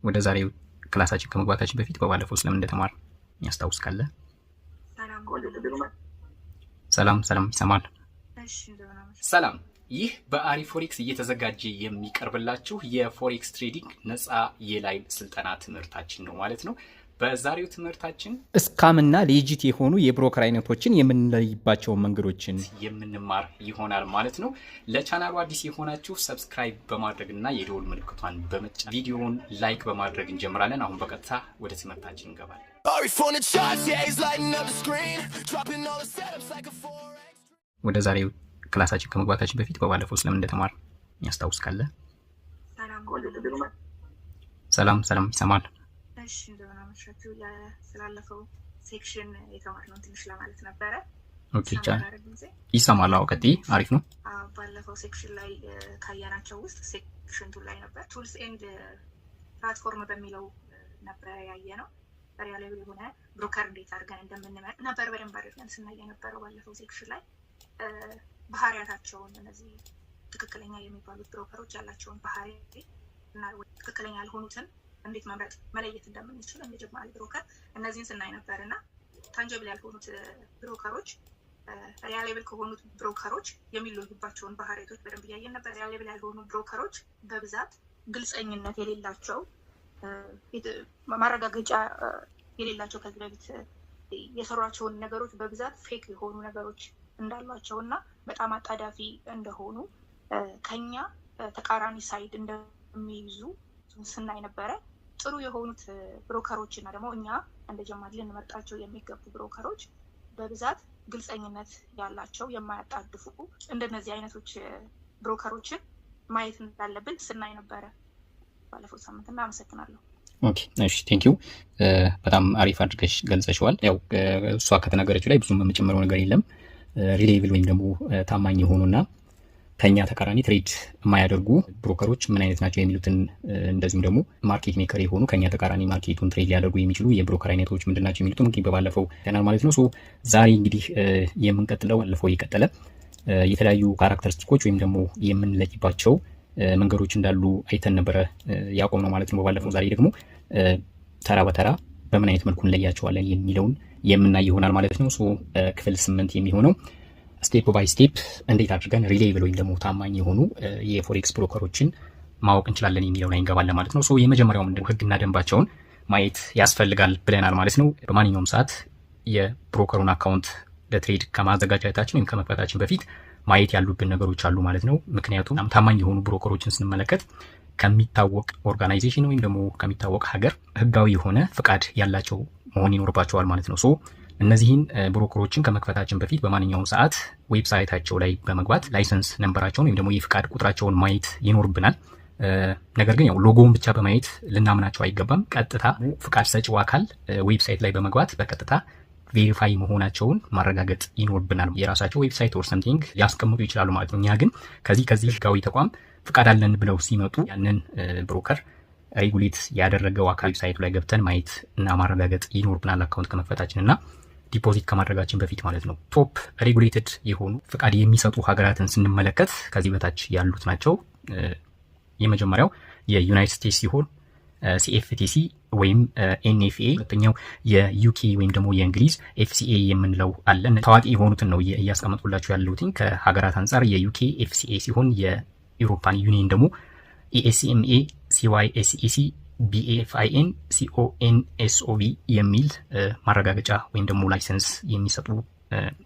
ወደ ዛሬው ክላሳችን ከመግባታችን በፊት በባለፈው ስለምን እንደተማር ያስታውስ ካለ? ሰላም ይሰማል? ሰላም። ይህ በአሪፍ ፎሬክስ እየተዘጋጀ የሚቀርብላችሁ የፎሬክስ ትሬዲንግ ነፃ የላይቭ ስልጠና ትምህርታችን ነው ማለት ነው። በዛሬው ትምህርታችን እስካምና ሌጂት የሆኑ የብሮከር አይነቶችን የምንለይባቸውን መንገዶችን የምንማር ይሆናል ማለት ነው። ለቻናሉ አዲስ የሆናችሁ ሰብስክራይብ በማድረግና የደወል ምልክቷን በመጫን ቪዲዮውን ላይክ በማድረግ እንጀምራለን። አሁን በቀጥታ ወደ ትምህርታችን እንገባለን። ወደ ዛሬው ክላሳችን ከመግባታችን በፊት በባለፈው ስለምን እንደተማር ያስታውስ ካለ? ሰላም ይሰማል? እሺ እንደምናመሻችሁ። ስላለፈው ሴክሽን የተማርነው ትንሽ ለማለት ነበረ። ኦኬ ይሰማል? አዎ ቀጥይ። አሪፍ ነው። ባለፈው ሴክሽን ላይ ካያናቸው ውስጥ ሴክሽን 2 ላይ ነበር ቱልስ ኤንድ ፕላትፎርም በሚለው ነበር ያየነው። ሪላብል የሆነ ብሮከር እንዴት አድርገን እንደምንመርጥ ነበር በደንብ አድርገን ስናይ የነበረው ባለፈው ሴክሽን ላይ። ባህሪያታቸውን እነዚህ ትክክለኛ የሚባሉት ብሮከሮች ያላቸውን ባህሪ እና ትክክለኛ ያልሆኑትን እንዴት መምረጥ መለየት እንደምንችል እንደ ጀማሪ ብሮከር እነዚህን ስናይ ነበርና ታንጀብል ያልሆኑት ብሮከሮች ሪላብል ከሆኑት ብሮከሮች የሚለዩባቸውን ባህሪያቶች በደንብ ያየን ነበር። ሪላብል ያልሆኑ ብሮከሮች በብዛት ግልጸኝነት የሌላቸው፣ ማረጋገጫ የሌላቸው፣ ከዚህ በፊት የሰሯቸውን ነገሮች በብዛት ፌክ የሆኑ ነገሮች እንዳሏቸውና በጣም አጣዳፊ እንደሆኑ ከኛ ተቃራኒ ሳይድ እንደሚይዙ ስናይ ነበረ። ጥሩ የሆኑት ብሮከሮች እና ደግሞ እኛ እንደ ጀማሪ ልንመርጣቸው የሚገቡ ብሮከሮች በብዛት ግልጸኝነት ያላቸው፣ የማያጣድፉ እንደነዚህ አይነቶች ብሮከሮችን ማየት እንዳለብን ስናይ ነበረ ባለፈው ሳምንት። እና አመሰግናለሁ። ኦኬ እሺ ቴንኪው። በጣም አሪፍ አድርገሽ ገልጸሽዋል። ያው እሷ ከተናገረችው ላይ ብዙም የምጨምረው ነገር የለም። ሪሌብል ወይም ደግሞ ታማኝ የሆኑና ከኛ ተቃራኒ ትሬድ የማያደርጉ ብሮከሮች ምን አይነት ናቸው የሚሉትን፣ እንደዚሁም ደግሞ ማርኬት ሜከር የሆኑ ከኛ ተቃራኒ ማርኬቱን ትሬድ ሊያደርጉ የሚችሉ የብሮከር አይነቶች ምንድን ናቸው የሚሉትን እንግዲህ በባለፈው ያናል ማለት ነው። ዛሬ እንግዲህ የምንቀጥለው ባለፈው የቀጠለ የተለያዩ ካራክተሪስቲኮች ወይም ደግሞ የምንለይባቸው መንገዶች እንዳሉ አይተን ነበረ ያቆም ነው ማለት ነው በባለፈው። ዛሬ ደግሞ ተራ በተራ በምን አይነት መልኩ እንለያቸዋለን የሚለውን የምናይ ይሆናል ማለት ነው። ክፍል 8 የሚሆነው ስቴፕ ባይ ስቴፕ እንዴት አድርገን ሪሌብል ወይም ደግሞ ታማኝ የሆኑ የፎሬክስ ብሮከሮችን ማወቅ እንችላለን የሚለው ላይ እንገባለን ማለት ነው። የመጀመሪያው ምንድነው ህግና ደንባቸውን ማየት ያስፈልጋል ብለናል ማለት ነው። በማንኛውም ሰዓት የብሮከሩን አካውንት ለትሬድ ከማዘጋጀታችን ወይም ከመክፈታችን በፊት ማየት ያሉብን ነገሮች አሉ ማለት ነው። ምክንያቱም ታማኝ የሆኑ ብሮከሮችን ስንመለከት ከሚታወቅ ኦርጋናይዜሽን ወይም ደግሞ ከሚታወቅ ሀገር ህጋዊ የሆነ ፍቃድ ያላቸው መሆን ይኖርባቸዋል ማለት ነው። እነዚህን ብሮከሮችን ከመክፈታችን በፊት በማንኛውም ሰዓት ዌብሳይታቸው ላይ በመግባት ላይሰንስ ነምበራቸውን ወይም ደግሞ የፍቃድ ቁጥራቸውን ማየት ይኖርብናል። ነገር ግን ያው ሎጎውን ብቻ በማየት ልናምናቸው አይገባም። ቀጥታ ፍቃድ ሰጪው አካል ዌብሳይት ላይ በመግባት በቀጥታ ቬሪፋይ መሆናቸውን ማረጋገጥ ይኖርብናል። የራሳቸው ዌብሳይት ኦር ሰምቲንግ ሊያስቀምጡ ይችላሉ ማለት ነው። እኛ ግን ከዚህ ህጋዊ ተቋም ፍቃድ አለን ብለው ሲመጡ ያንን ብሮከር ሬጉሌት ያደረገው አካል ዌብሳይቱ ላይ ገብተን ማየት እና ማረጋገጥ ይኖርብናል አካውንት ከመክፈታችን እና ዲፖዚት ከማድረጋችን በፊት ማለት ነው። ቶፕ ሬጉሌትድ የሆኑ ፍቃድ የሚሰጡ ሀገራትን ስንመለከት ከዚህ በታች ያሉት ናቸው። የመጀመሪያው የዩናይትድ ስቴትስ ሲሆን ሲኤፍቲሲ ወይም ኤንኤፍኤ፣ ሁለተኛው የዩኬ ወይም ደግሞ የእንግሊዝ ኤፍሲኤ የምንለው አለን። ታዋቂ የሆኑትን ነው እያስቀመጥኩላችሁ ያለሁትኝ። ከሀገራት አንጻር የዩኬ ኤፍሲኤ ሲሆን የዩሮፓን ዩኒየን ደግሞ ኢኤስኤምኤ፣ ሲዋይኤስኢሲ፣ ቢኤፍአይኤን፣ ሲኦኤንኤስኦቪ የሚል ማረጋገጫ ወይም ደግሞ ላይሰንስ የሚሰጡ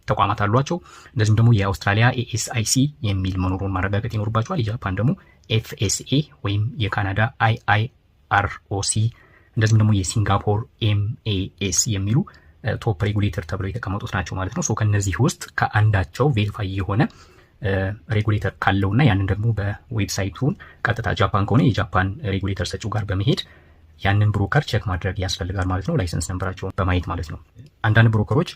ተቋማት አሏቸው። እንደዚሁም ደግሞ የአውስትራሊያ ኤኤስአይሲ የሚል መኖሩን ማረጋገጥ ይኖርባቸዋል። የጃፓን ደግሞ ኤፍኤስኤ ወይም የካናዳ አይአይአርኦሲ፣ እንደዚሁም ደግሞ የሲንጋፖር ኤምኤኤስ የሚሉ ቶፕ ሬጉሌተር ተብለው የተቀመጡት ናቸው ማለት ነው። ከነዚህ ውስጥ ከአንዳቸው ቬሪፋይ የሆነ ሬጉሌተር ካለውና ያንን ደግሞ በዌብሳይቱን ቀጥታ ጃፓን ከሆነ የጃፓን ሬጉሌተር ሰጪው ጋር በመሄድ ያንን ብሮከር ቼክ ማድረግ ያስፈልጋል ማለት ነው። ላይሰንስ ነምበራቸውን በማየት ማለት ነው። አንዳንድ ብሮከሮች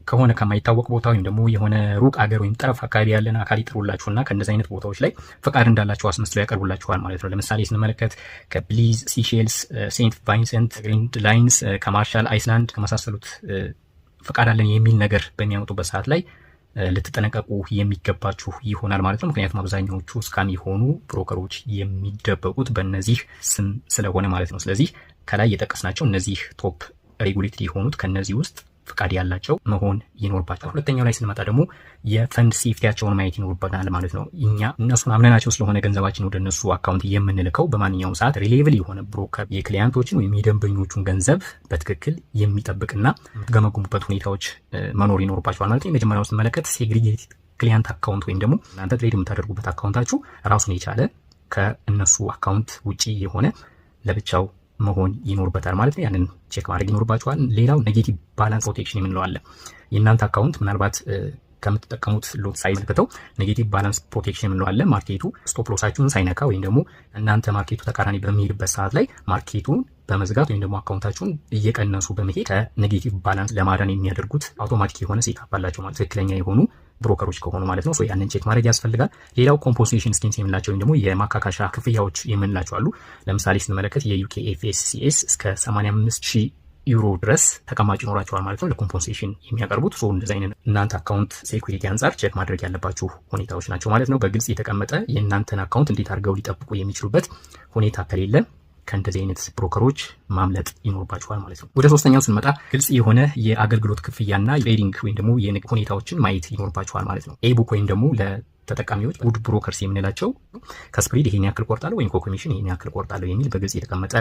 ከሆነ ከማይታወቅ ቦታ ወይም ደግሞ የሆነ ሩቅ አገር ወይም ጠረፍ አካባቢ ያለን አካል ይጥሩላችሁና ከእነዚህ አይነት ቦታዎች ላይ ፈቃድ እንዳላቸው አስመስለው ያቀርቡላችኋል ማለት ነው። ለምሳሌ ስንመለከት ከብሊዝ፣ ሲሼልስ፣ ሴንት ቫይንሰንት ግሬንድ ላይንስ፣ ከማርሻል አይስላንድ ከመሳሰሉት ፈቃድ አለን የሚል ነገር በሚያመጡበት ሰዓት ላይ ልትጠነቀቁ የሚገባችሁ ይሆናል ማለት ነው። ምክንያቱም አብዛኛዎቹ ስካም የሆኑ ብሮከሮች የሚደበቁት በእነዚህ ስም ስለሆነ ማለት ነው። ስለዚህ ከላይ የጠቀስናቸው እነዚህ ቶፕ ሬጉሌትድ የሆኑት ከነዚህ ውስጥ ፍቃድ ያላቸው መሆን ይኖርባቸዋል። ሁለተኛው ላይ ስንመጣ ደግሞ የፈንድ ሴፍቲያቸውን ማየት ይኖርበታል ማለት ነው። እኛ እነሱን አምነናቸው ስለሆነ ገንዘባችን ወደ እነሱ አካውንት የምንልከው በማንኛውም ሰዓት ሪሌብል የሆነ ብሮከር የክሊያንቶችን ወይም የደንበኞቹን ገንዘብ በትክክል የሚጠብቅና የምትገመግሙበት ሁኔታዎች መኖር ይኖርባቸዋል ማለት ነው። የመጀመሪያው ስንመለከት ሴግሪጌትድ ክሊያንት አካውንት ወይም ደግሞ እናንተ ትሬድ የምታደርጉበት አካውንታችሁ ራሱን የቻለ ከእነሱ አካውንት ውጪ የሆነ ለብቻው መሆን ይኖርበታል ማለት ነው። ያንን ቼክ ማድረግ ይኖርባችኋል። ሌላው ኔጌቲቭ ባላንስ ፕሮቴክሽን የምንለው አለ። የእናንተ አካውንት ምናልባት ከምትጠቀሙት ሎት ሳይዝ ልክተው ኔጌቲቭ ባላንስ ፕሮቴክሽን የምንለው አለ። ማርኬቱ ስቶፕ ሎሳችሁን ሳይነካ ወይም ደግሞ እናንተ ማርኬቱ ተቃራኒ በሚሄድበት ሰዓት ላይ ማርኬቱን በመዝጋት ወይም ደግሞ አካውንታችሁን እየቀነሱ በመሄድ ከኔጌቲቭ ባላንስ ለማዳን የሚያደርጉት አውቶማቲክ የሆነ ሴታፕ አላቸው ማለት ትክክለኛ የሆኑ ብሮከሮች ከሆኑ ማለት ነው። ያንን ቼክ ማድረግ ያስፈልጋል። ሌላው ኮምፖንሴሽን ስኪምስ የምንላቸው ወይም ደግሞ የማካካሻ ክፍያዎች የምንላቸው አሉ። ለምሳሌ ስንመለከት የዩኬ ኤፍኤስሲኤስ እስከ 85,000 ዩሮ ድረስ ተቀማጭ ይኖራቸዋል ማለት ነው ለኮምፖንሴሽን የሚያቀርቡት። እንደዚህ አይነት እናንተ አካውንት ሴኩሪቲ አንጻር ቼክ ማድረግ ያለባችሁ ሁኔታዎች ናቸው ማለት ነው። በግልጽ የተቀመጠ የእናንተን አካውንት እንዴት አድርገው ሊጠብቁ የሚችሉበት ሁኔታ ከሌለ ከእንደዚህ አይነት ብሮከሮች ማምለጥ ይኖርባችኋል ማለት ነው። ወደ ሶስተኛው ስንመጣ ግልጽ የሆነ የአገልግሎት ክፍያና ትሬዲንግ ወይም ደግሞ የንግድ ሁኔታዎችን ማየት ይኖርባችኋል ማለት ነው። ኤቡክ ወይም ደግሞ ለተጠቃሚዎች ጉድ ብሮከርስ የምንላቸው ከስፕሪድ ይሄን ያክል ቆርጣለሁ ወይም ከኮሚሽን ይሄን ያክል ቆርጣለሁ የሚል በግልጽ የተቀመጠ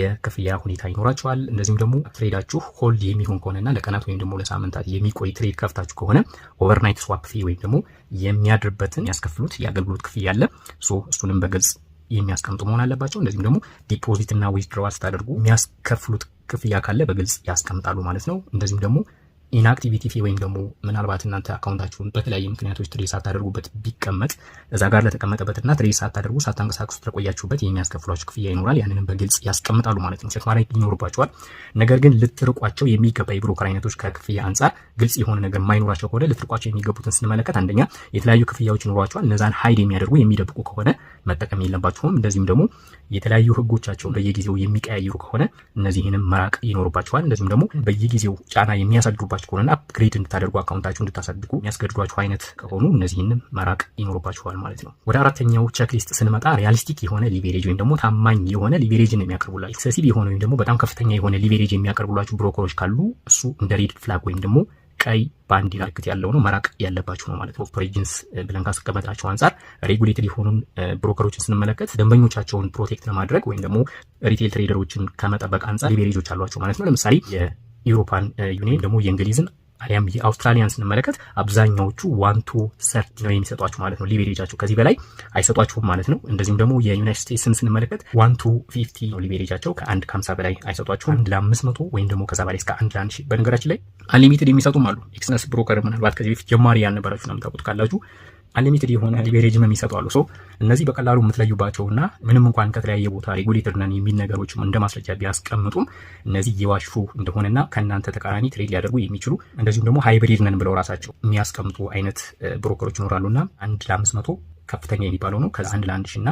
የክፍያ ሁኔታ ይኖራችኋል። እንደዚሁም ደግሞ ትሬዳችሁ ሆልድ የሚሆን ከሆነና ለቀናት ወይም ደግሞ ለሳምንታት የሚቆይ ትሬድ ከፍታችሁ ከሆነ ኦቨርናይት ስዋፕ ፊ ወይም ደግሞ የሚያድርበትን ያስከፍሉት የአገልግሎት ክፍያ አለ። እሱንም በግልጽ የሚያስቀምጡ መሆን አለባቸው። እንደዚሁም ደግሞ ዲፖዚት እና ዊዝድሮዋል ስታደርጉ የሚያስከፍሉት ክፍያ ካለ በግልጽ ያስቀምጣሉ ማለት ነው። እንደዚሁም ደግሞ ኢንአክቲቪቲ ፊ ወይም ደግሞ ምናልባት እናንተ አካውንታችሁን በተለያዩ ምክንያቶች ትሬድ ሳታደርጉበት ቢቀመጥ እዛ ጋር ለተቀመጠበትና ትሬድ ሳታደርጉ ሳታንቀሳቅሱ ተቆያችሁበት የሚያስከፍሏችሁ ክፍያ ይኖራል። ያንንም በግልጽ ያስቀምጣሉ ማለት ነው። ቼክ ማድረግ ይኖርባቸዋል። ነገር ግን ልትርቋቸው የሚገባ የብሮከር አይነቶች ከክፍያ አንጻር ግልጽ የሆነ ነገር የማይኖራቸው ከሆነ ልትርቋቸው የሚገቡትን ስንመለከት አንደኛ የተለያዩ ክፍያዎች ይኖሯቸዋል። እነዛን ሀይድ የሚያደርጉ የሚደብቁ ከሆነ መጠቀም የለባችሁም። እንደዚሁም ደግሞ የተለያዩ ህጎቻቸውን በየጊዜው የሚቀያይሩ ከሆነ እነዚህንም መራቅ ይኖርባቸዋል። እንደዚሁም ደግሞ በየጊዜው ጫና የሚያሳድሩባቸው ከሆነና አፕግሬድ እንድታደርጉ አካውንታችሁ እንድታሳድጉ የሚያስገድዷችሁ አይነት ከሆኑ እነዚህንም መራቅ ይኖርባችኋል ማለት ነው። ወደ አራተኛው ቼክሊስት ስንመጣ ሪያሊስቲክ የሆነ ሊቨሬጅ ወይም ደግሞ ታማኝ የሆነ ሊቨሬጅን የሚያቀርቡላችሁ ኤክሰሲቭ የሆነ ወይም ደግሞ በጣም ከፍተኛ የሆነ ሊቨሬጅ የሚያቀርቡላችሁ ብሮከሮች ካሉ እሱ እንደ ሬድ ፍላግ ወይም ደግሞ ቀይ ባንዲራ ምልክት ያለው ነው መራቅ ያለባችሁ ነው ማለት ነው። ኦፕሬሽንስ ብለን ካስቀመጥናቸው አንጻር ሬጉሌትድ የሆኑን ብሮከሮችን ስንመለከት ደንበኞቻቸውን ፕሮቴክት ለማድረግ ወይም ደግሞ ሪቴል ትሬደሮችን ከመጠበቅ አንጻር ሊቨሬጆች አሏቸው ማለት ነው። ለምሳሌ የዩሮፓን ዩኒየን ደግሞ የእንግሊዝን አሊያም የአውስትራሊያን ስንመለከት አብዛኛዎቹ 1-30 ነው የሚሰጧችሁ ማለት ነው። ሊቨሬጃቸው ከዚህ በላይ አይሰጧችሁም ማለት ነው። እንደዚሁም ደግሞ የዩናይትድ ስቴትስን ስንመለከት 1-50 ነው ሊቨሬጃቸው፣ ከ1-50 በላይ አይሰጧችሁም። 1-500 ወይም ደግሞ ከዛ በላይ እስከ 1-1000። በነገራችን ላይ አንሊሚትድ የሚሰጡም አሉ። ኤክስነስ ብሮከር ምናልባት ከዚህ በፊት ጀማሪ ያልነበራችሁ ነው የምታውቁት ካላችሁ አንሊሚትድ የሆነ ሊቨሬጅም የሚሰጡ አሉ። እነዚህ በቀላሉ የምትለዩባቸውና ምንም እንኳን ከተለያየ ቦታ ሬጉሌተር ነን የሚል ነገሮችም እንደ ማስረጃ ቢያስቀምጡም እነዚህ የዋሹ እንደሆነና ከእናንተ ተቃራኒ ትሬድ ሊያደርጉ የሚችሉ እንደዚሁም ደግሞ ሃይብሪድ ነን ብለው ራሳቸው የሚያስቀምጡ አይነት ብሮከሮች ይኖራሉና 1-500 ከፍተኛ የሚባለው ነው። ከዛ 1-1000 እና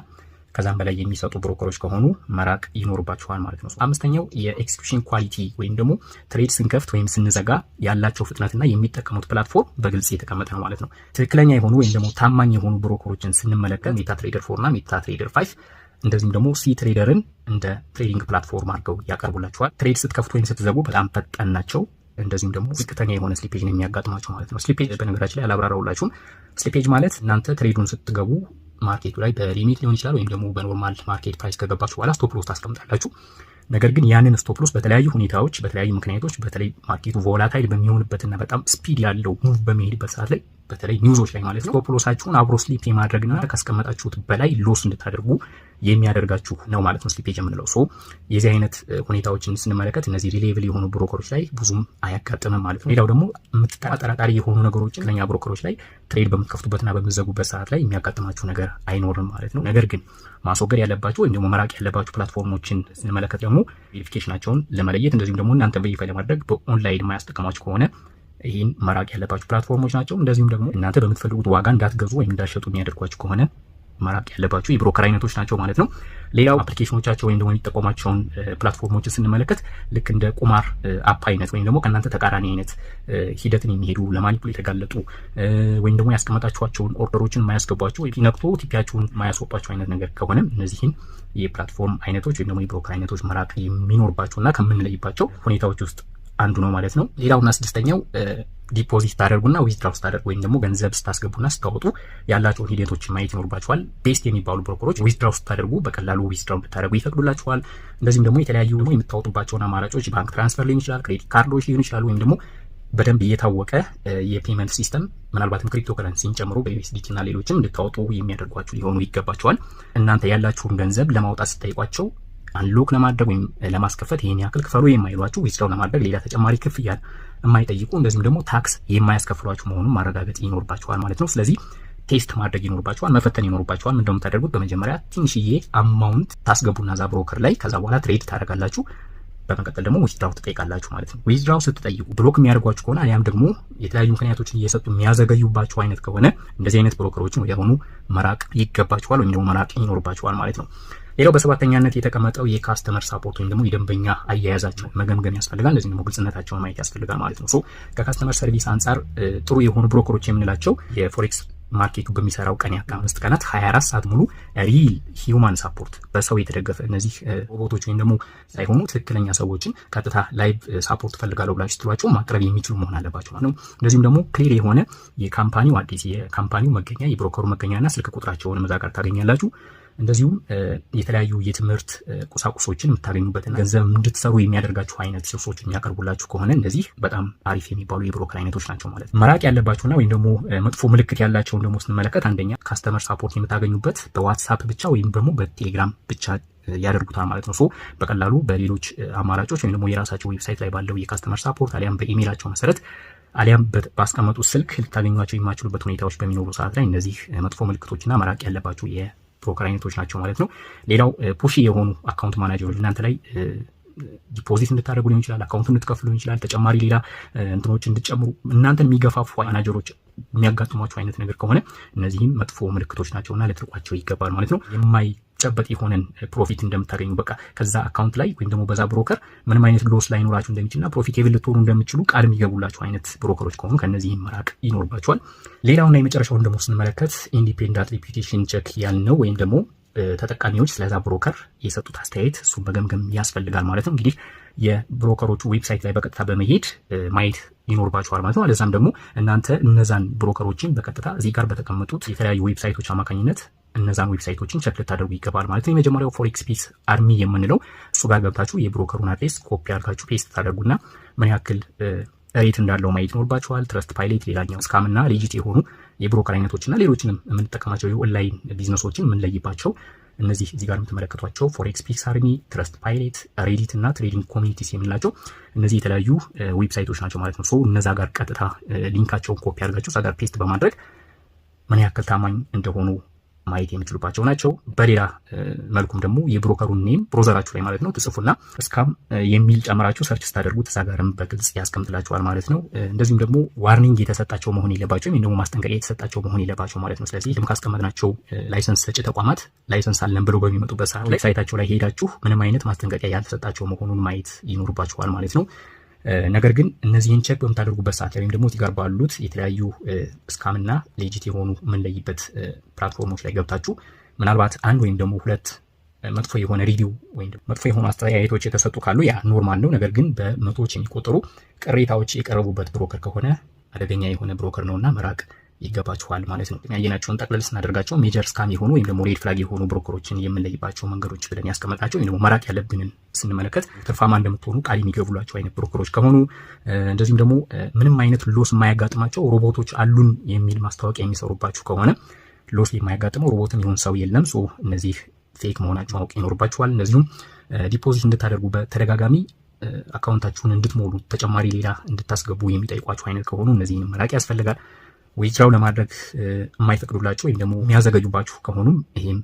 ከዛም በላይ የሚሰጡ ብሮከሮች ከሆኑ መራቅ ይኖርባችኋል ማለት ነው። አምስተኛው የኤክስኪዩሽን ኳሊቲ ወይም ደግሞ ትሬድ ስንከፍት ወይም ስንዘጋ ያላቸው ፍጥነትና የሚጠቀሙት ፕላትፎርም በግልጽ የተቀመጠ ነው ማለት ነው። ትክክለኛ የሆኑ ወይም ደግሞ ታማኝ የሆኑ ብሮከሮችን ስንመለከት ሜታ ትሬደር 4 እና ሜታ ትሬደር 5 እንደዚሁም ደግሞ ሲ ትሬደርን እንደ ትሬዲንግ ፕላትፎርም አድርገው ያቀርቡላችኋል። ትሬድ ስትከፍቱ ወይም ስትዘጉ በጣም ፈጣን ናቸው። እንደዚሁም ደግሞ ዝቅተኛ የሆነ ስሊፔጅ ነው የሚያጋጥማቸው ማለት ነው። ስሊፔጅ በነገራችን ላይ አላብራራውላችሁም። ስሊፔጅ ማለት እናንተ ትሬዱን ስትገቡ ማርኬቱ ላይ በሊሚት ሊሆን ይችላል ወይም ደግሞ በኖርማል ማርኬት ፕራይስ ከገባችሁ በኋላ ስቶፕ ሎስ ታስቀምጣላችሁ። ነገር ግን ያንን ስቶፕ ሎስ በተለያዩ ሁኔታዎች በተለያዩ ምክንያቶች በተለይ ማርኬቱ ቮላታይል በሚሆንበትና በጣም ስፒድ ያለው ሙቭ በሚሄድበት ሰዓት ላይ በተለይ ኒውዞች ላይ ማለት ነው ስቶፕ ሎሳችሁን አብሮ ስሊፕ የማድረግና ካስቀመጣችሁት በላይ ሎስ እንድታደርጉ የሚያደርጋችሁ ነው ማለት ነው ስሊፔጅ የምንለው። የዚህ አይነት ሁኔታዎችን ስንመለከት እነዚህ ሪሌብል የሆኑ ብሮከሮች ላይ ብዙም አያጋጥምም ማለት ነው። ሌላው ደግሞ የምትጠራጠራጣሪ የሆኑ ነገሮችን ለኛ ብሮከሮች ላይ ትሬድ በምትከፍቱበትና በምትዘጉበት ሰዓት ላይ የሚያጋጥማችሁ ነገር አይኖርም ማለት ነው። ነገር ግን ማስወገድ ያለባችሁ ወይም ደግሞ መራቅ ያለባችሁ ፕላትፎርሞችን ስንመለከት ደግሞ ቬሪፊኬሽናቸውን ለመለየት እንደዚሁም ደግሞ እናንተ ቬሪፋይ ለማድረግ በኦንላይን የማያስጠቀማችሁ ከሆነ ይህን መራቅ ያለባችሁ ፕላትፎርሞች ናቸው። እንደዚሁም ደግሞ እናንተ በምትፈልጉት ዋጋ እንዳትገዙ ወይም እንዳትሸጡ የሚያደርጓችሁ ከሆነ መራቅ ያለባችሁ የብሮከር አይነቶች ናቸው ማለት ነው። ሌላው አፕሊኬሽኖቻቸው ወይም ደግሞ የሚጠቀሟቸውን ፕላትፎርሞችን ስንመለከት ልክ እንደ ቁማር አፕ አይነት ወይም ደግሞ ከእናንተ ተቃራኒ አይነት ሂደትን የሚሄዱ ለማኒፑሌት የተጋለጡ ወይም ደግሞ ያስቀመጣችኋቸውን ኦርደሮችን የማያስገቧቸው ወይ ነቅቶ ቲፒያችሁን የማያስወጧቸው አይነት ነገር ከሆነ እነዚህን የፕላትፎርም አይነቶች ወይም ደግሞ የብሮከር አይነቶች መራቅ የሚኖርባቸውና ከምንለይባቸው ሁኔታዎች ውስጥ አንዱ ነው ማለት ነው። ሌላውና ስድስተኛው ዲፖዚት ታደርጉና ዊዝድራው ስታደርጉ ወይም ደግሞ ገንዘብ ስታስገቡና ስታወጡ ያላቸውን ሂደቶች ማየት ይኖርባችኋል። ቤስት የሚባሉ ብሮከሮች ዊዝድራው ስታደርጉ በቀላሉ ዊዝድራው ብታደርጉ ይፈቅዱላችኋል። እንደዚህም ደግሞ የተለያዩ ደግሞ የምታወጡባቸውን አማራጮች ባንክ ትራንስፈር ሊሆን ይችላል፣ ክሬዲት ካርዶች ሊሆን ይችላሉ፣ ወይም ደግሞ በደንብ እየታወቀ የፔመንት ሲስተም ምናልባትም ክሪፕቶ ከረንሲን ጨምሮ በዩኤስዲቲ እና ሌሎችም እንድታወጡ የሚያደርጓችሁ ሊሆኑ ይገባቸዋል። እናንተ ያላችሁን ገንዘብ ለማውጣት ስጠይቋቸው አንሎክ ለማድረግ ወይም ለማስከፈት ይሄን ያክል ክፈሉ የማይሏችሁ፣ ዊዝድራው ለማድረግ ሌላ ተጨማሪ ክፍያ የማይጠይቁ፣ እንደዚህም ደግሞ ታክስ የማያስከፍሏችሁ መሆኑን ማረጋገጥ ይኖርባችኋል ማለት ነው። ስለዚህ ቴስት ማድረግ ይኖርባችኋል፣ መፈተን ይኖርባችኋል። ምንድነው የምታደርጉት? በመጀመሪያ ትንሽዬ አማውንት ታስገቡና ዛ ብሮከር ላይ ከዛ በኋላ ትሬድ ታደርጋላችሁ። በመቀጠል ደግሞ ዊዝድራው ትጠይቃላችሁ ማለት ነው። ዊዝድራው ስትጠይቁ ብሎክ የሚያደርጓችሁ ከሆነ አሊያም ደግሞ የተለያዩ ምክንያቶችን እየሰጡ የሚያዘገዩባችሁ አይነት ከሆነ እንደዚህ አይነት ብሮከሮችን ወዲያውኑ መራቅ ይገባችኋል ወይም ደግሞ መራቅ ይኖርባችኋል ማለት ነው። ሌላው በሰባተኛነት የተቀመጠው የካስተመር ሳፖርት ወይም ደግሞ የደንበኛ አያያዛቸው መገምገም ያስፈልጋል። እንደዚህ ደግሞ ግልጽነታቸውን ማየት ያስፈልጋል ማለት ነው። ከካስተመር ሰርቪስ አንጻር ጥሩ የሆኑ ብሮከሮች የምንላቸው የፎሬክስ ማርኬቱ በሚሰራው ቀን ያክል 5 ቀናት 24 ሰዓት ሙሉ ሪል ሂውማን ሳፖርት በሰው የተደገፈ እነዚህ ሮቦቶች ወይም ደግሞ ሳይሆኑ ትክክለኛ ሰዎችን ቀጥታ ላይቭ ሳፖርት ፈልጋለሁ ብላችሁ ስትሏቸው ማቅረብ የሚችሉ መሆን አለባቸው ማለት ነው። እንደዚህም ደግሞ ክሊር የሆነ የካምፓኒው አዲስ የካምፓኒው መገኛ የብሮከሩ መገኛና ስልክ ቁጥራቸውን እዛ ጋር ታገኛላችሁ። እንደዚሁም የተለያዩ የትምህርት ቁሳቁሶችን የምታገኙበትና ገንዘብ እንድትሰሩ የሚያደርጋችሁ አይነት ሶርሶች የሚያቀርቡላችሁ ከሆነ እነዚህ በጣም አሪፍ የሚባሉ የብሮከር አይነቶች ናቸው ማለት ነው። መራቅ ያለባችሁና ወይም ደግሞ መጥፎ ምልክት ያላቸውን ደግሞ ስንመለከት አንደኛ ካስተመር ሳፖርት የምታገኙበት በዋትሳፕ ብቻ ወይም ደግሞ በቴሌግራም ብቻ ያደርጉታል ማለት ነው። በቀላሉ በሌሎች አማራጮች ወይም ደግሞ የራሳቸው ዌብሳይት ላይ ባለው የካስተመር ሳፖርት አሊያም በኢሜይላቸው መሰረት አሊያም ባስቀመጡት ስልክ ልታገኟቸው የማይችሉበት ሁኔታዎች በሚኖሩ ሰዓት ላይ እነዚህ መጥፎ ምልክቶችና መራቅ ያለባችሁ ብሮከር አይነቶች ናቸው ማለት ነው። ሌላው ፑሺ የሆኑ አካውንት ማናጀሮች እናንተ ላይ ዲፖዚት እንድታደርጉ ሊሆን ይችላል፣ አካውንቱን እንድትከፍሉ ሊሆን ይችላል፣ ተጨማሪ ሌላ እንትኖች እንድትጨምሩ እናንተን የሚገፋፉ ማናጀሮች የሚያጋጥሟቸው አይነት ነገር ከሆነ እነዚህም መጥፎ ምልክቶች ናቸውና ልትርቋቸው ይገባል ማለት ነው። የማይጨበጥ የሆነን ፕሮፊት እንደምታገኙ በቃ ከዛ አካውንት ላይ ወይም ደግሞ በዛ ብሮከር ምንም አይነት ሎስ ላይኖራችሁ እንደሚችልና ፕሮፊቴብል ልትሆኑ እንደሚችሉ ቃል የሚገቡላችሁ አይነት ብሮከሮች ከሆኑ ከነዚህም መራቅ ይኖርባቸዋል። ሌላውና የመጨረሻውን ደግሞ ስንመለከት ኢንዲፔንደንት ሪፒቴሽን ቼክ ያልነው ወይም ደግሞ ተጠቃሚዎች ስለዛ ብሮከር የሰጡት አስተያየት እሱን መገምገም ያስፈልጋል ማለት ነው። እንግዲህ የብሮከሮቹ ዌብሳይት ላይ በቀጥታ በመሄድ ማየት ይኖርባቸዋል ማለት ነው። አለዛም ደግሞ እናንተ እነዛን ብሮከሮችን በቀጥታ እዚህ ጋር በተቀመጡት የተለያዩ ዌብሳይቶች አማካኝነት እነዛን ዌብሳይቶችን ቸክ ልታደርጉ ይገባል ማለት ነው። የመጀመሪያው ፎሬክስ ፒስ አርሚ የምንለው እሱ ጋር ገብታችሁ የብሮከሩን አድሬስ ኮፒ አድርጋችሁ ፔስት ታደርጉና ምን ያክል ሬት እንዳለው ማየት ይኖርባችኋል። ትረስት ፓይሌት ሌላኛው ስካም እና ሌጂት የሆኑ የብሮከር አይነቶችና ሌሎችንም የምንጠቀማቸው የኦንላይን ቢዝነሶችን የምንለይባቸው እነዚህ እዚህ ጋር የምትመለከቷቸው ፎሬክስ ፒስ አርሚ፣ ትረስት ፓይሌት፣ ሬዲት እና ትሬዲንግ ኮሚኒቲስ የምንላቸው እነዚህ የተለያዩ ዌብሳይቶች ናቸው ማለት ነው። እነዛ ጋር ቀጥታ ሊንካቸውን ኮፒ አድርጋችሁ እዛ ጋር ፔስት በማድረግ ምን ያክል ታማኝ እንደሆኑ ማየት የሚችሉባቸው ናቸው። በሌላ መልኩም ደግሞ የብሮከሩን ኔም ብሮዘራችሁ ላይ ማለት ነው ትጽፉና ስካም የሚል ጨምራችሁ ሰርች ስታደርጉት እዛ ጋርም በግልጽ ያስቀምጥላችኋል ማለት ነው። እንደዚሁም ደግሞ ዋርኒንግ የተሰጣቸው መሆን የለባቸው ወይም ደግሞ ማስጠንቀቂያ የተሰጣቸው መሆን የለባቸው ማለት ነው። ስለዚህ ደግሞ ካስቀመጥናቸው ላይሰንስ ሰጪ ተቋማት ላይሰንስ አለን ብለው በሚመጡበት ሰዓት ላይ ሳይታቸው ላይ ሄዳችሁ ምንም አይነት ማስጠንቀቂያ ያልተሰጣቸው መሆኑን ማየት ይኖርባችኋል ማለት ነው። ነገር ግን እነዚህን ቼክ በምታደርጉበት ሰዓት ወይም ደግሞ እዚህ ጋር ባሉት የተለያዩ ስካም እና ሌጂት የሆኑ የምንለይበት ፕላትፎርሞች ላይ ገብታችሁ ምናልባት አንድ ወይም ደግሞ ሁለት መጥፎ የሆነ ሪቪው ወይም መጥፎ የሆኑ አስተያየቶች የተሰጡ ካሉ ያ ኖርማል ነው። ነገር ግን በመቶዎች የሚቆጠሩ ቅሬታዎች የቀረቡበት ብሮከር ከሆነ አደገኛ የሆነ ብሮከር ነውና መራቅ ይገባችኋል ማለት ነው። ያየናቸውን ጠቅለል ስናደርጋቸው ሜጀር ስካም የሆኑ ወይም ደግሞ ሬድ ፍላግ የሆኑ ብሮከሮችን የምንለይባቸው መንገዶች ብለን ያስቀመጥናቸው ወይም ደግሞ መራቅ ያለብንን ስንመለከት ትርፋማ እንደምትሆኑ ቃል የሚገቡላቸው አይነት ብሮከሮች ከሆኑ፣ እንደዚሁም ደግሞ ምንም አይነት ሎስ የማያጋጥማቸው ሮቦቶች አሉን የሚል ማስታወቂያ የሚሰሩባችሁ ከሆነ ሎስ የማያጋጥመው ሮቦትም ይሁን ሰው የለም። እነዚህ ፌክ መሆናቸው ማወቅ ይኖርባችኋል። እንደዚሁም ዲፖዚት እንድታደርጉ በተደጋጋሚ አካውንታችሁን እንድትሞሉ ተጨማሪ ሌላ እንድታስገቡ የሚጠይቋችሁ አይነት ከሆኑ እነዚህንም መራቅ ያስፈልጋል። ዊዝድራው ለማድረግ የማይፈቅዱላችሁ ወይም ደግሞ የሚያዘገጁባችሁ ከሆኑም ይሄም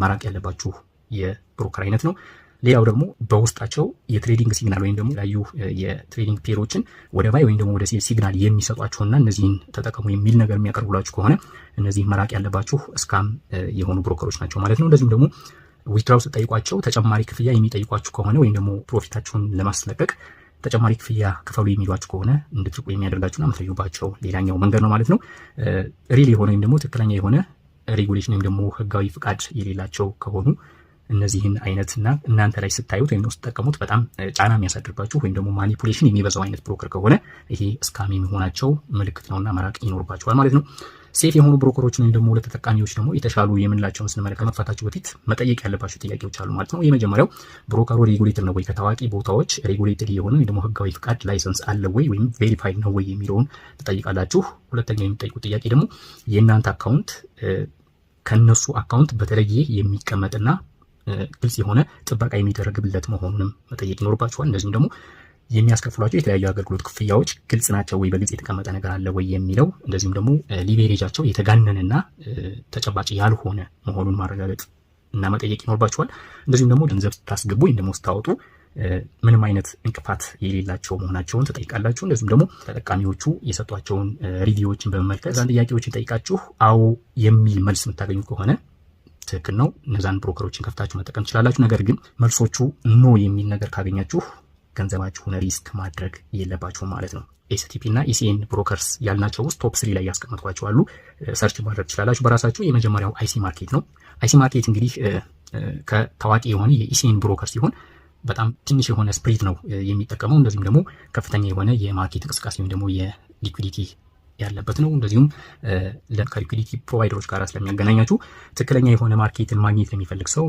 መራቅ ያለባችሁ የብሮከር አይነት ነው። ሌላው ደግሞ በውስጣቸው የትሬዲንግ ሲግናል ወይም ደግሞ የተለያዩ የትሬዲንግ ፔሮችን ወደ ባይ ወይም ደግሞ ወደ ሴል ሲግናል የሚሰጧችሁና እነዚህን ተጠቀሙ የሚል ነገር የሚያቀርቡላችሁ ከሆነ እነዚህ መራቅ ያለባችሁ ስካም የሆኑ ብሮከሮች ናቸው ማለት ነው። እንደዚሁም ደግሞ ዊዝድራው ስትጠይቋቸው ተጨማሪ ክፍያ የሚጠይቋችሁ ከሆነ ወይም ደግሞ ፕሮፊታችሁን ለማስለቀቅ ተጨማሪ ክፍያ ክፈሉ የሚሏችሁ ከሆነ እንድትርቁ የሚያደርጋችሁና የምትለዩባቸው ሌላኛው መንገድ ነው ማለት ነው። ሪል የሆነ ወይም ደግሞ ትክክለኛ የሆነ ሬጉሌሽን ወይም ደግሞ ህጋዊ ፍቃድ የሌላቸው ከሆኑ እነዚህን አይነትና እናንተ ላይ ስታዩት ወይም ስትጠቀሙት በጣም ጫና የሚያሳድርባችሁ ወይም ደግሞ ማኒፑሌሽን የሚበዛው አይነት ብሮከር ከሆነ ይሄ ስካም የሚሆናቸው ምልክት ነውና መራቅ ይኖርባችኋል ማለት ነው። ሴፍ የሆኑ ብሮከሮችን ወይም ደግሞ ለተጠቃሚዎች ደግሞ የተሻሉ የምንላቸውን ስንመለከት መጥፋታችሁ በፊት መጠየቅ ያለባቸው ጥያቄዎች አሉ ማለት ነው። የመጀመሪያው ብሮከሩ ሬጉሌትድ ነው ወይ፣ ከታዋቂ ቦታዎች ሬጉሌትድ የሆነ ወይም ደግሞ ህጋዊ ፍቃድ ላይሰንስ አለ ወይ ወይም ቬሪፋይድ ነው ወይ የሚለውን ትጠይቃላችሁ። ሁለተኛው የሚጠይቁት ጥያቄ ደግሞ የእናንተ አካውንት ከነሱ አካውንት በተለየ የሚቀመጥና ግልጽ የሆነ ጥበቃ የሚደረግለት መሆኑንም መጠየቅ ይኖርባችኋል። እንደዚሁም ደግሞ የሚያስከፍሏቸው የተለያዩ አገልግሎት ክፍያዎች ግልጽ ናቸው ወይ፣ በግልጽ የተቀመጠ ነገር አለ ወይ የሚለው፣ እንደዚሁም ደግሞ ሊቬሬጃቸው የተጋነንና ተጨባጭ ያልሆነ መሆኑን ማረጋገጥ እና መጠየቅ ይኖርባችኋል። እንደዚሁም ደግሞ ገንዘብ ስታስገቡ ወይም ደግሞ ስታወጡ ምንም አይነት እንቅፋት የሌላቸው መሆናቸውን ትጠይቃላችሁ። እንደዚሁም ደግሞ ተጠቃሚዎቹ የሰጧቸውን ሪቪዎችን በመመልከት ዛን ጥያቄዎችን ጠይቃችሁ አዎ የሚል መልስ የምታገኙ ከሆነ ትክክል ነው፣ እነዛን ብሮከሮችን ከፍታችሁ መጠቀም ትችላላችሁ። ነገር ግን መልሶቹ ኖ የሚል ነገር ካገኛችሁ ገንዘባችሁን ሪስክ ማድረግ የለባችሁም ማለት ነው። ኤስቲፒ እና ኢሲኤን ብሮከርስ ያልናቸው ውስጥ ቶፕ 3 ላይ ያስቀመጥኳቸው አሉ። ሰርች ማድረግ ትችላላችሁ በራሳችሁ። የመጀመሪያው አይሲ ማርኬት ነው። አይሲ ማርኬት እንግዲህ ከታዋቂ የሆነ የኢሲኤን ብሮከር ሲሆን በጣም ትንሽ የሆነ ስፕሪት ነው የሚጠቀመው። እንደዚሁም ደግሞ ከፍተኛ የሆነ የማርኬት እንቅስቃሴ ወይም ደግሞ የሊኩዊዲቲ ያለበት ነው። እንደዚሁም ከሊኩዊዲቲ ፕሮቫይደሮች ጋር ስለሚያገናኛችሁ ትክክለኛ የሆነ ማርኬትን ማግኘት ለሚፈልግ ሰው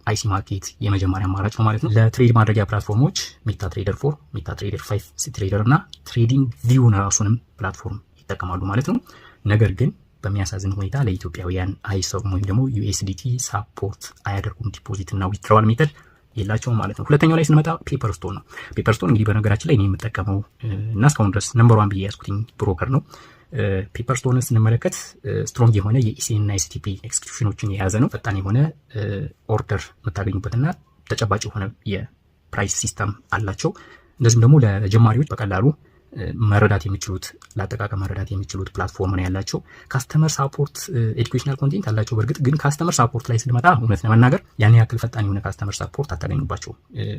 አይሲ ማርኬት የመጀመሪያ አማራጭ ነው ማለት ነው። ለትሬድ ማድረጊያ ፕላትፎርሞች ሜታ ትሬደር 4፣ ሜታ ትሬደር 5 ሲትሬደር እና ትሬዲንግ ቪውን ራሱንም ፕላትፎርም ይጠቀማሉ ማለት ነው። ነገር ግን በሚያሳዝን ሁኔታ ለኢትዮጵያውያን አይሰሩም ወይም ደግሞ ዩኤስዲቲ ሳፖርት አያደርጉም። ዲፖዚት እና ዊትድራዋል ሜተድ የላቸውም ማለት ነው። ሁለተኛው ላይ ስንመጣ ፔፐርስቶን ነው። ፔፐርስቶን እንግዲህ በነገራችን ላይ እኔ የምጠቀመው እና እስካሁን ድረስ ነምበር 1 ብዬ ያዝኩትኝ ብሮከር ነው። ፔፐርስቶንን ስንመለከት ስትሮንግ የሆነ የኢሲኤን እና ኤስቲፒ ኤክስኪዩሽኖችን የያዘ ነው። ፈጣን የሆነ ኦርደር የምታገኙበትና ተጨባጭ የሆነ የፕራይስ ሲስተም አላቸው። እንደዚሁም ደግሞ ለጀማሪዎች በቀላሉ መረዳት የሚችሉት ለአጠቃቀም መረዳት የሚችሉት ፕላትፎርም ነው ያላቸው። ካስተመር ሳፖርት ኤዱኬሽናል ኮንቴንት አላቸው። በእርግጥ ግን ካስተመር ሳፖርት ላይ ስንመጣ እውነት ለመናገር ያን ያክል ፈጣን የሆነ ካስተመር ሳፖርት አታገኙባቸው።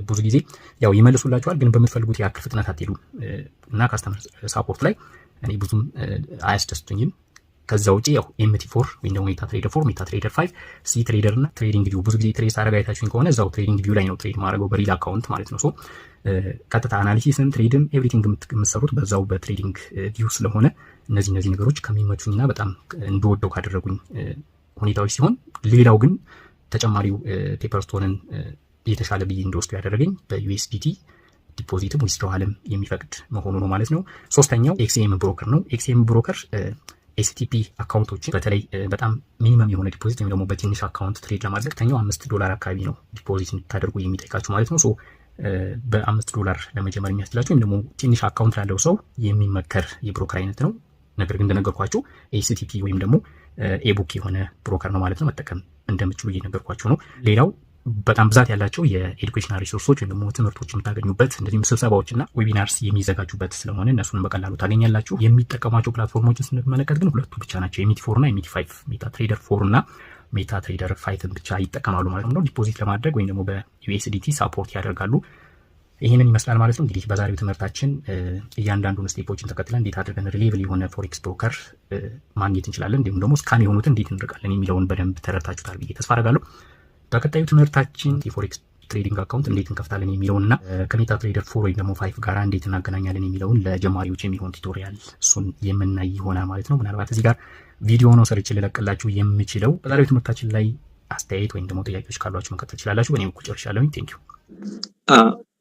ብዙ ጊዜ ያው ይመልሱላቸዋል፣ ግን በምትፈልጉት ያክል ፍጥነት አትሄዱም እና ካስተመር ሳፖርት ላይ እኔ ብዙም አያስደስቱኝም። ከዛ ውጪ ያው ኤምቲ4 ወይም ደግሞ ሜታ ትሬደር 4፣ ሜታ ትሬደር 5፣ ሲ ትሬደር እና ትሬዲንግ ቪው ብዙ ጊዜ ትሬድ ሳደርግ አይታችሁኝ ከሆነ እዛው ትሬዲንግ ቪው ላይ ነው ትሬድ ማድረገው በሪል አካውንት ማለት ነው። ሶ ቀጥታ አናሊሲስን ትሬድም ኤቭሪቲንግ የምትሰሩት በዛው በትሬዲንግ ቪው ስለሆነ እነዚህ ነገሮች ከሚመቹኝና በጣም እንደወደው ካደረጉኝ ሁኔታዎች ሲሆን፣ ሌላው ግን ተጨማሪው ፔፐርስቶንን የተሻለ ብዬ እንደወስዱ ያደረገኝ በዩኤስዲቲ ዲፖዚትም ዊዝድሮዋልም የሚፈቅድ መሆኑ ነው ማለት ነው። ሶስተኛው ኤክስኤም ብሮከር ነው። ኤክስኤም ብሮከር ኤስቲፒ አካውንቶችን በተለይ በጣም ሚኒመም የሆነ ዲፖዚት ወይም ደግሞ በትንሽ አካውንት ትሬድ ለማድረግ ተኛው $5 አካባቢ ነው ዲፖዚት እንድታደርጉ የሚጠይቃችሁ ማለት ነው። ሶ በ$5 ለመጀመር የሚያስችላችሁ ወይም ደግሞ ትንሽ አካውንት ላለው ሰው የሚመከር የብሮከር አይነት ነው። ነገር ግን እንደነገርኳችሁ ኤስቲፒ ወይም ደግሞ ኤቡክ የሆነ ብሮከር ነው ማለት ነው። መጠቀም እንደምችሉ እየነገርኳችሁ ነው። ሌላው በጣም ብዛት ያላቸው የኤዱኬሽናል ሪሶርሶች ወይም ደግሞ ትምህርቶች የምታገኙበት እንደዚሁም ስብሰባዎችና ዌቢናርስ የሚዘጋጁበት ስለሆነ እነሱን በቀላሉ ታገኛላችሁ። የሚጠቀሟቸው ፕላትፎርሞችን ስንመለከት ግን ሁለቱ ብቻ ናቸው። ኤምቲ4 እና ኤምቲ5 ሜታ ትሬደር 4 እና ሜታ ትሬደር 5ን ብቻ ይጠቀማሉ ማለት ነው። ዲፖዚት ለማድረግ ወይም ደግሞ በዩኤስዲቲ ሳፖርት ያደርጋሉ። ይህንን ይመስላል ማለት ነው። እንግዲህ በዛሬው ትምህርታችን እያንዳንዱን ስቴፖችን ተከትለን እንዴት አድርገን ሪሌብል የሆነ ፎሬክስ ብሮከር ማግኘት እንችላለን፣ እንዲሁም ደግሞ ስካም የሆኑትን እንዴት እንርቃለን የሚለውን በደንብ ተረድታችሁታል ብዬ ተስፋ አደርጋለሁ። በቀጣዩ ትምህርታችን የፎሬክስ ትሬዲንግ አካውንት እንዴት እንከፍታለን የሚለውንና ከሜታ ትሬደር 4 ወይም ደግሞ 5 ጋር እንዴት እናገናኛለን የሚለውን ለጀማሪዎች የሚሆን ቱቶሪያል እሱን የምናይ ይሆናል ማለት ነው። ምናልባት እዚህ ጋር ቪዲዮ ነው ሰርች ልለቅላችሁ የምችለው። በዛሬው ትምህርታችን ላይ አስተያየት ወይም ደግሞ ጥያቄዎች ካሏችሁ መከተል ትችላላችሁ። በእኔ በኩል ጨርሻለሁኝ። ቴንክ ዩ።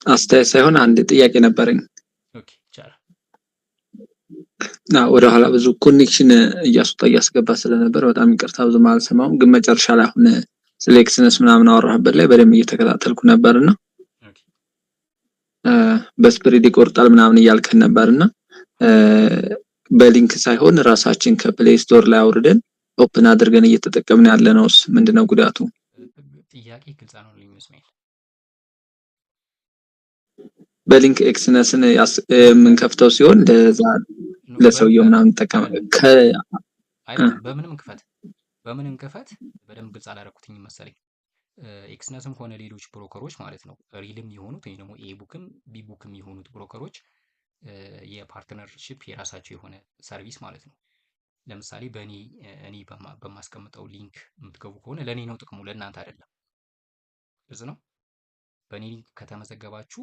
አስተያየት ሳይሆን አንድ ጥያቄ ነበረኝ። ኦኬ ይቻላል። ወደ ኋላ ብዙ ኮኔክሽን እያስገባ ስለነበር በጣም ይቅርታ፣ ብዙ አልሰማሁም። ግን መጨረሻ ላይ አሁን ስለ ኤክስነስ ምናምን አወራህበት ላይ በደንብ እየተከታተልኩ ነበርና በስፕሪድ ይቆርጣል ምናምን እያልከን ነበርና በሊንክ ሳይሆን ራሳችን ከፕሌይ ስቶር ላይ አውርደን ኦፕን አድርገን እየተጠቀምን ያለነውስ ምንድነው ጉዳቱ? ጥያቄ ግልጽ ነው። በሊንክ ኤክስነስን የምንከፍተው ሲሆን ለዛ ለሰውየው ምናምን እንጠቀም አይደለም። በምንም ክፈት በደንብ ግልጽ አላደረኩትኝ መሰለኝ። ኤክስነስም ሆነ ሌሎች ብሮከሮች ማለት ነው ሪልም የሆኑት ወይም ደግሞ ኤቡክም ቢቡክም የሆኑት ብሮከሮች የፓርትነርሺፕ የራሳቸው የሆነ ሰርቪስ ማለት ነው። ለምሳሌ እኔ በማስቀምጠው ሊንክ የምትገቡ ከሆነ ለእኔ ነው ጥቅሙ፣ ለእናንተ አይደለም። ግልጽ ነው። በእኔ ሊንክ ከተመዘገባችሁ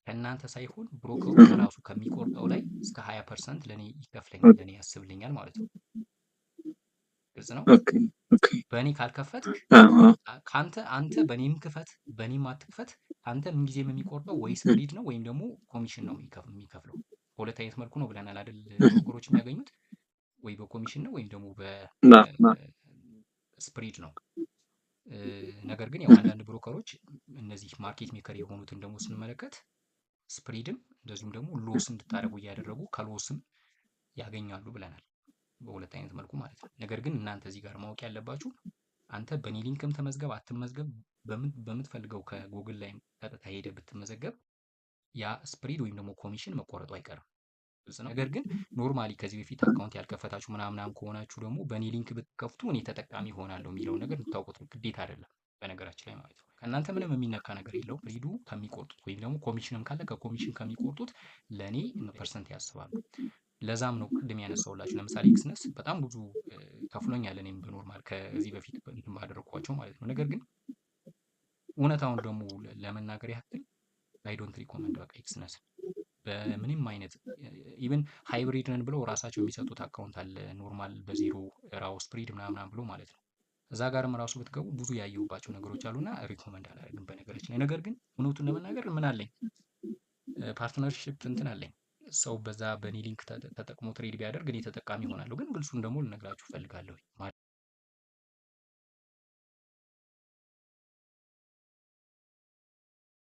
ከእናንተ ሳይሆን ብሮከሩ ራሱ ከሚቆርጠው ላይ እስከ 20% ለእኔ ይከፍለኛል፣ ለእኔ ያስብልኛል ማለት ነው። ግልጽ ነው። በእኔ ካልከፈትክ አንተ በእኔም ክፈት በእኔም አትክፈት፣ አንተ ምንጊዜም የሚቆርጠው ወይ ስፕሪድ ነው ወይም ደግሞ ኮሚሽን ነው የሚከፍለው። በሁለት አይነት መልኩ ነው ብለናል አይደል? ብሮከሮች የሚያገኙት ወይ በኮሚሽን ነው ወይም ደግሞ በስፕሪድ ነው። ነገር ግን ያው አንዳንድ ብሮከሮች እነዚህ ማርኬት ሜከር የሆኑትን ደግሞ ስንመለከት ስፕሪድም እንደዚሁም ደግሞ ሎስ እንድታደርጉ እያደረጉ ከሎስም ያገኛሉ ብለናል። በሁለት አይነት መልኩ ማለት ነው። ነገር ግን እናንተ እዚህ ጋር ማወቅ ያለባችሁ አንተ በእኔ ሊንክም ተመዝገብ አትመዝገብ በምትፈልገው ከጉግል ላይ ቀጥታ ሄደ ብትመዘገብ ያ ስፕሪድ ወይም ደግሞ ኮሚሽን መቆረጡ አይቀርም። ነገር ግን ኖርማሊ ከዚህ በፊት አካውንት ያልከፈታችሁ ምናምናም ከሆናችሁ ደግሞ በእኔ ሊንክ ብትከፍቱ እኔ ተጠቃሚ ሆናለሁ የሚለውን ነገር ልታውቁት ግዴታ አይደለም። በነገራችን ላይ ማለት ነው ከእናንተ ምንም የሚነካ ነገር የለውም። ስፕሪዱ ከሚቆርጡት ወይም ደግሞ ኮሚሽንም ካለ ከኮሚሽን ከሚቆርጡት ለእኔ ፐርሰንት ያስባሉ። ለዛም ነው ቅድም ያነሳውላችሁ። ለምሳሌ ኤክስነስ በጣም ብዙ ከፍሎኛል እኔም በኖርማል ከዚህ በፊት ባደረኳቸው ማለት ነው። ነገር ግን እውነታውን ደግሞ ለመናገር ያክል አይ ዶንት ሪኮመንድ በቃ ኤክስነስ በምንም አይነት ኢቭን ሃይብሪድ ነን ብለው ራሳቸው የሚሰጡት አካውንት አለ ኖርማል በዜሮ ራው ስፕሪድ ምናምን ብሎ ማለት ነው። እዛ ጋርም ራሱ ብትገቡ ብዙ ያየሁባቸው ነገሮች አሉና ሪኮመንድ አላደርግም በነገራችን ላይ። ነገር ግን እውነቱን ለመናገር ምን አለኝ ፓርትነርሺፕ እንትን አለኝ። ሰው በዛ በእኔ ሊንክ ተጠቅሞ ትሬድ ቢያደርግ እኔ ተጠቃሚ እሆናለሁ። ግን ግልጹን ደግሞ ልነግራችሁ እፈልጋለሁ።